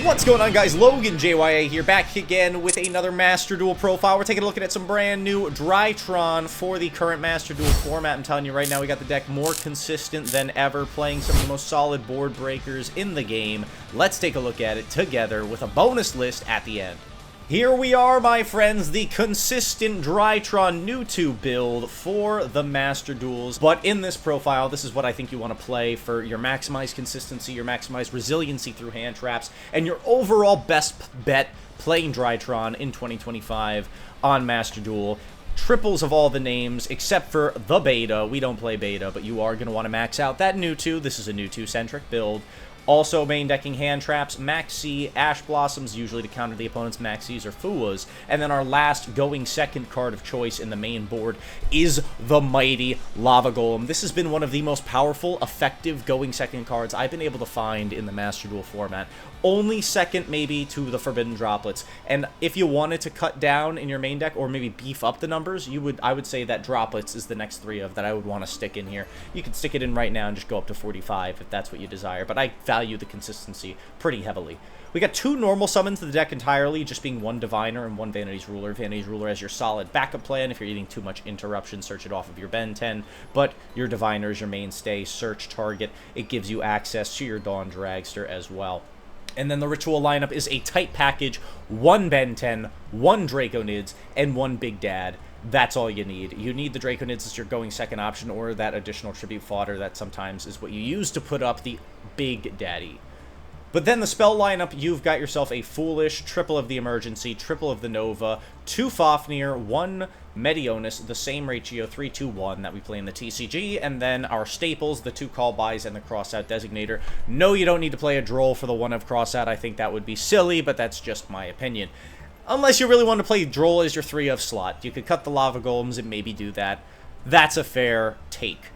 What's going on, guys? Logan JYA here, back again with another Master Duel profile. We're taking a look at some brand new DRYTRON for the current Master Duel format. I'm telling you right now, we got the deck more consistent than ever, playing some of the most solid board breakers in the game. Let's take a look at it together with a bonus list at the end. Here we are, my friends, the consistent DRYTRON new-to build for the Master Duels. But in this profile, this is what I think you want to play for your maximized consistency, your maximized resiliency through hand traps, and your overall best bet playing DRYTRON in 2025 on Master Duel. Triples of all the names, except for the beta. We don't play beta, but you are going to want to max out that new-to. This is a new-to-centric build. Also main decking hand traps, Maxi, Ash Blossoms, usually to counter the opponent's Maxis or Fuas. And then our last going second card of choice in the main board is the mighty Lava Golem. This has been one of the most powerful, effective going second cards I've been able to find in the Master Duel format. Only second, maybe, to the Forbidden Droplets. And if you wanted to cut down in your main deck, or maybe beef up the numbers, I would say that Droplets is the next three of that I would want to stick in here. You can stick it in right now and just go up to 45 if that's what you desire, but I value the consistency pretty heavily. We got two normal summons to the deck entirely, just being one Diviner and one Vanity's Ruler. Vanity's Ruler as your solid backup plan. If you're eating too much interruption, search it off of your Ben 10, but your Diviner is your mainstay search target. It gives you access to your Dawn Dragster as well. And then the ritual lineup is a tight package, one Ben 10, one Draconids, and one Big Dad. That's all you need. You need the Draconids as your going second option, or that additional tribute fodder that sometimes is what you use to put up the Big Daddy. But then the spell lineup, you've got yourself a Foolish, triple of the Emergency, triple of the Nova, 2 Fafnir, 1 Medionis, the same ratio, 3-2-1 that we play in the TCG, and then our staples, the 2 Call Buys and the Crossout Designator. No, you don't need to play a Droll for the 1 of Crossout. I think that would be silly, but that's just my opinion. Unless you really want to play Droll as your 3 of slot. You could cut the Lava Golems and maybe do that. That's a fair take.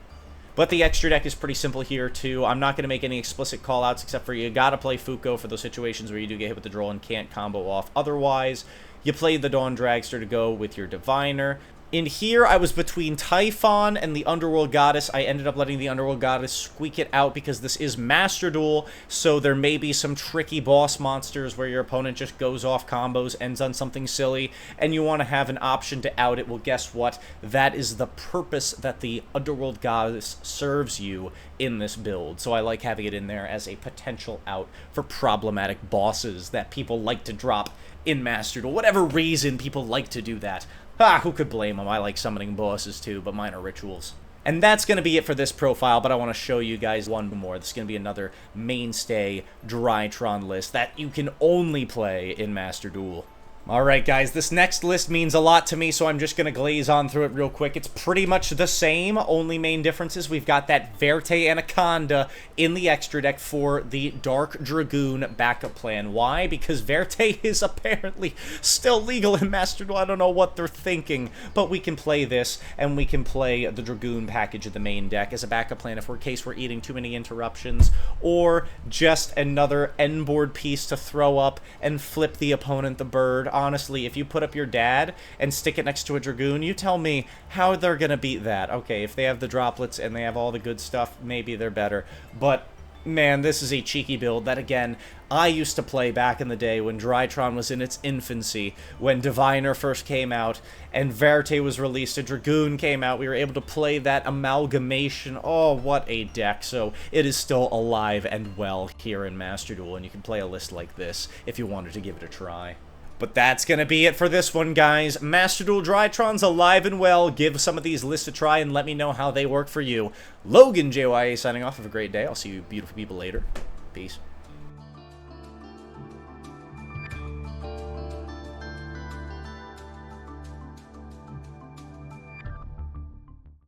But the extra deck is pretty simple here, too. I'm not going to make any explicit callouts, except for you got to play Fuko for those situations where you do get hit with the Droll and can't combo off. Otherwise, you play the Dawn Dragster to go with your Diviner. In here, I was between Typhon and the Underworld Goddess. I ended up letting the Underworld Goddess squeak it out because this is Master Duel, so there may be some tricky boss monsters where your opponent just goes off combos, ends on something silly, and you want to have an option to out it. Well, guess what? That is the purpose that the Underworld Goddess serves you in this build, so I like having it in there as a potential out for problematic bosses that people like to drop in Master Duel. Whatever reason people like to do that. Who could blame them? I like summoning bosses too, but mine are rituals. And that's going to be it for this profile, but I want to show you guys one more. This is going to be another mainstay DRYTRON list that you can only play in Master Duel. Alright guys, this next list means a lot to me, so I'm just going to glaze on through it real quick. It's pretty much the same, only main differences. We've got that Verte Anaconda in the extra deck for the Dark Dragoon backup plan. Why? Because Verte is apparently still legal in Master Duel. I don't know what they're thinking, but we can play this, and we can play the Dragoon package of the main deck as a backup plan if in case we're eating too many interruptions, or just another end board piece to throw up and flip the opponent the bird. Honestly, if you put up your dad and stick it next to a Dragoon, you tell me how they're going to beat that. Okay, if they have the droplets and they have all the good stuff, maybe they're better. But, man, this is a cheeky build that, again, I used to play back in the day when DRYTRON was in its infancy, when Diviner first came out and Verte was released, a Dragoon came out. We were able to play that amalgamation. Oh, what a deck. So it is still alive and well here in Master Duel, and you can play a list like this if you wanted to give it a try. But that's going to be it for this one, guys. Master Duel DRYTRON's alive and well. Give some of these lists a try and let me know how they work for you. Logan JYA signing off. Have a great day. I'll see you beautiful people later. Peace.